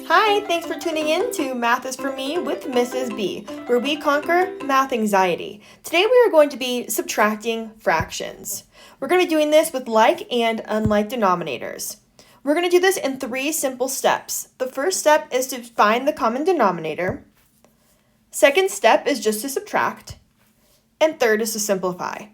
Hi, thanks for tuning in to Math is for Me with Mrs. B, where we conquer math anxiety. Today we are going to be subtracting fractions. We're going to be doing this with like and unlike denominators. We're going to do this in 3 simple steps. The first step is to find the common denominator. Second step is just to subtract. And third is to simplify.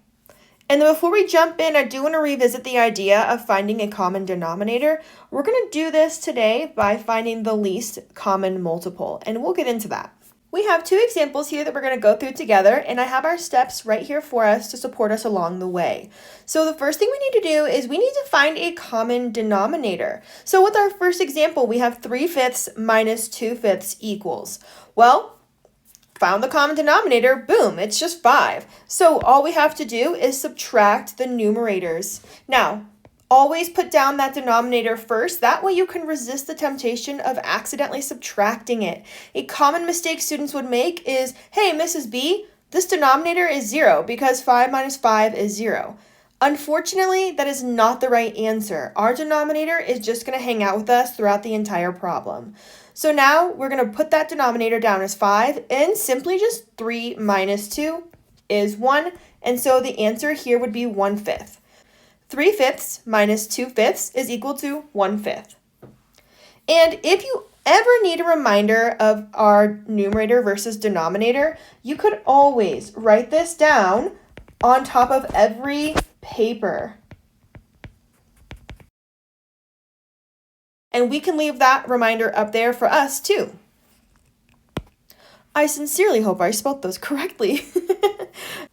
And then before we jump in, I do want to revisit the idea of finding a common denominator. We're going to do this today by finding the least common multiple, and we'll get into that. We have 2 examples here that we're going to go through together, and I have our steps right here for us to support us along the way. So the first thing we need to do is we need to find a common denominator. So with our first example, we have 3/5 minus 2/5 equals. Well, found the common denominator, boom, it's just 5. So all we have to do is subtract the numerators. Now, always put down that denominator first. That way you can resist the temptation of accidentally subtracting it. A common mistake students would make is, hey, Mrs. B, this denominator is 0 because 5 minus 5 is 0. Unfortunately, that is not the right answer. Our denominator is just going to hang out with us throughout the entire problem. So now we're going to put that denominator down as 5 and simply just 3 minus 2 is 1. And so the answer here would be 1/5. 3/5 minus 2/5 is equal to 1/5. And if you ever need a reminder of our numerator versus denominator, you could always write this down on top of every paper. And we can leave that reminder up there for us too. I sincerely hope I spelled those correctly.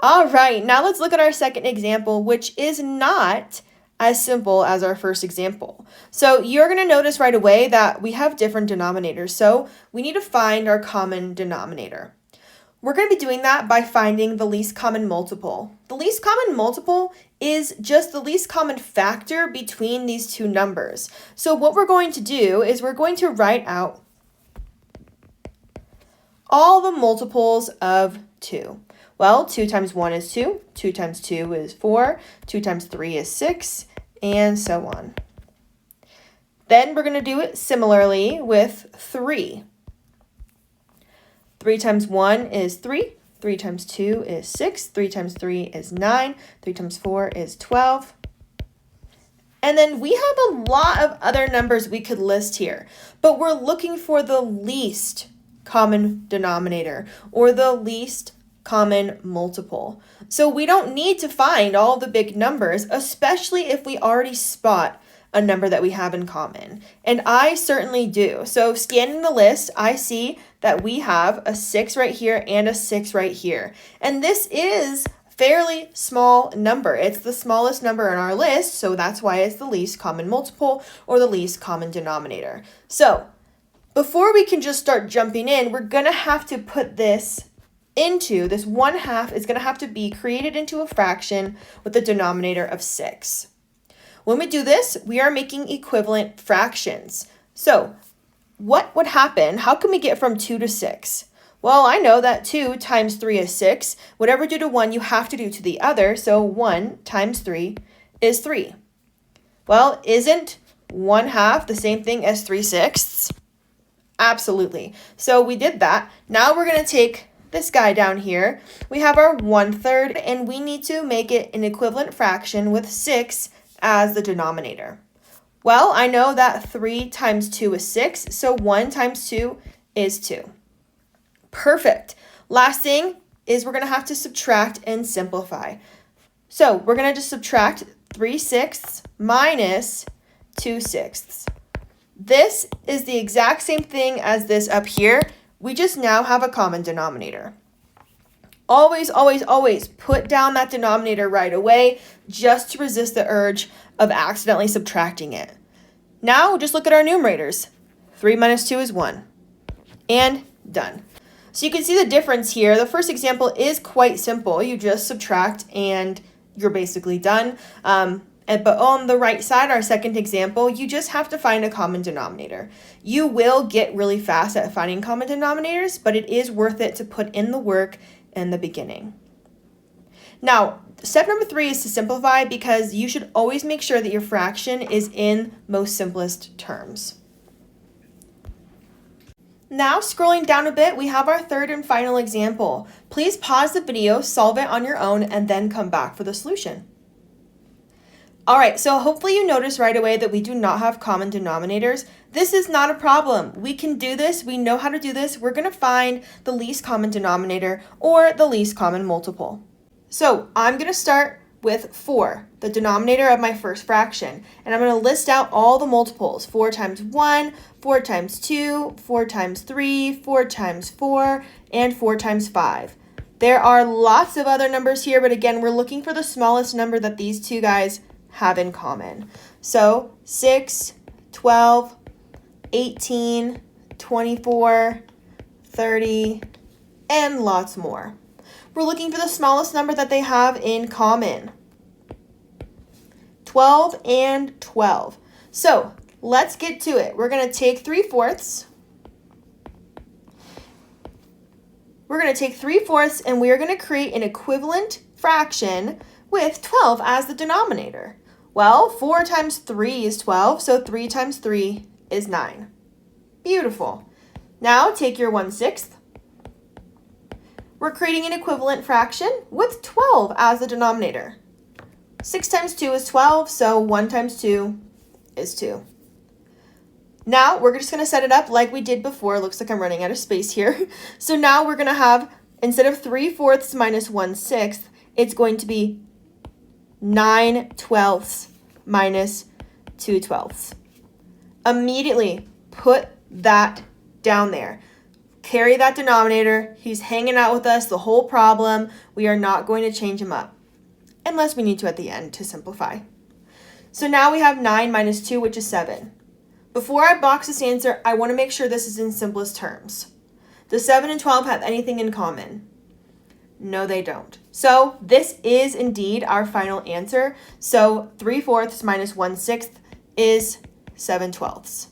All right, now let's look at our second example, which is not as simple as our first example. So you're going to notice right away that we have different denominators. So we need to find our common denominator. We're going to be doing that by finding the least common multiple. The least common multiple is just the least common factor between these 2 numbers. So what we're going to do is we're going to write out all the multiples of 2. Well, 2 times 1 is 2, 2 times 2 is 4, 2 times 3 is 6, and so on. Then we're going to do it similarly with 3. 3 times 1 is 3, 3 times 2 is 6, 3 times 3 is 9, 3 times 4 is 12. And then we have a lot of other numbers we could list here, but we're looking for the least common denominator or the least common multiple. So we don't need to find all the big numbers, especially if we already spot a number that we have in common. And I certainly do. So scanning the list, I see that we have a 6 right here and a 6 right here. And this is a fairly small number. It's the smallest number in our list, so that's why it's the least common multiple or the least common denominator. So before we can just start jumping in, we're going to have to put this 1/2 is going to have to be created into a fraction with a denominator of 6. When we do this, we are making equivalent fractions. So what would happen? How can we get from 2 to 6? Well, I know that 2 times 3 is 6. Whatever you do to one, you have to do to the other. So 1 times 3 is 3. Well, isn't 1/2 the same thing as 3/6? Absolutely. So we did that. Now we're going to take this guy down here. We have our 1/3, and we need to make it an equivalent fraction with 6 as the denominator. Well, I know that 3 times 2 is 6, so 1 times 2 is 2. Perfect. Last thing is we're going to have to subtract and simplify. So we're going to just subtract 3/6 minus 2/6. This is the exact same thing as this up here. We just now have a common denominator. Always, always, always put down that denominator right away just to resist the urge of accidentally subtracting it. Now just look at our numerators. 3 minus 2 is 1. And done. So you can see the difference here. The first example is quite simple. You just subtract and you're basically done. But on the right side, our second example, you just have to find a common denominator. You will get really fast at finding common denominators, but it is worth it to put in the work in the beginning. Now, step number 3 is to simplify, because you should always make sure that your fraction is in most simplest terms. Now, scrolling down a bit, we have our third and final example. Please pause the video, solve it on your own, and then come back for the solution. All right, so hopefully you notice right away that we do not have common denominators. This is not a problem. We can do this. We know how to do this. We're going to find the least common denominator or the least common multiple. So I'm going to start with 4, the denominator of my first fraction. And I'm going to list out all the multiples. 4 times 1, 4 times 2, 4 times 3, 4 times 4, and 4 times 5. There are lots of other numbers here, but again, we're looking for the smallest number that these two guys have in common. So 6, 12, 18, 24, 30, and lots more. We're looking for the smallest number that they have in common. 12 and 12. So let's get to it. We're going to take 3/4. We're going to take 3/4 and we are going to create an equivalent fraction with 12 as the denominator. Well, 4 times 3 is 12, so 3 times 3 is 9. Beautiful. Now take your 1/6. We're creating an equivalent fraction with 12 as the denominator. 6 times 2 is 12, so 1 times 2 is 2. Now we're just going to set it up like we did before. It looks like I'm running out of space here. So now we're going to have, instead of 3/4 minus 1/6, it's going to be 9/12 minus 2/12. Immediately put that down there. Carry that denominator. He's hanging out with us the whole problem. We are not going to change him up unless we need to at the end to simplify. So now we have 9 minus 2, which is 7. Before I box this answer, I want to make sure this is in simplest terms. Does 7 and 12 have anything in common? No, they don't. So this is indeed our final answer. So 3/4 minus 1/6 is 7/12.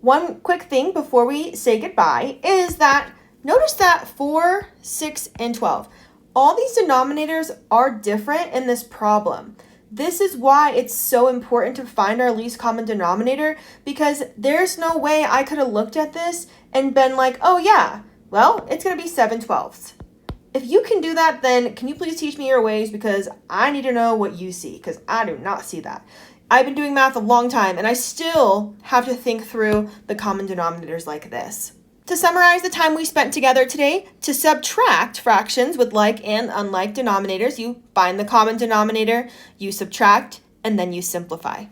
One quick thing before we say goodbye is that notice that 4, 6, and 12. All these denominators are different in this problem. This is why it's so important to find our least common denominator, because there's no way I could have looked at this and been like, oh yeah, well, it's going to be 7/12. If you can do that, then can you please teach me your ways, because I need to know what you see, because I do not see that. I've been doing math a long time, and I still have to think through the common denominators like this. To summarize the time we spent together today, to subtract fractions with like and unlike denominators, you find the common denominator, you subtract, and then you simplify.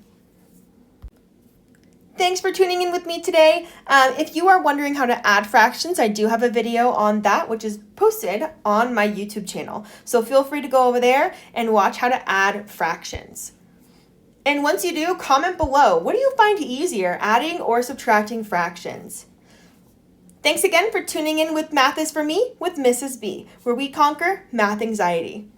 Thanks for tuning in with me today. If you are wondering how to add fractions, I do have a video on that, which is posted on my YouTube channel. So feel free to go over there and watch how to add fractions. And once you do, comment below. What do you find easier, adding or subtracting fractions? Thanks again for tuning in with Math is for Me with Mrs. B, where we conquer math anxiety.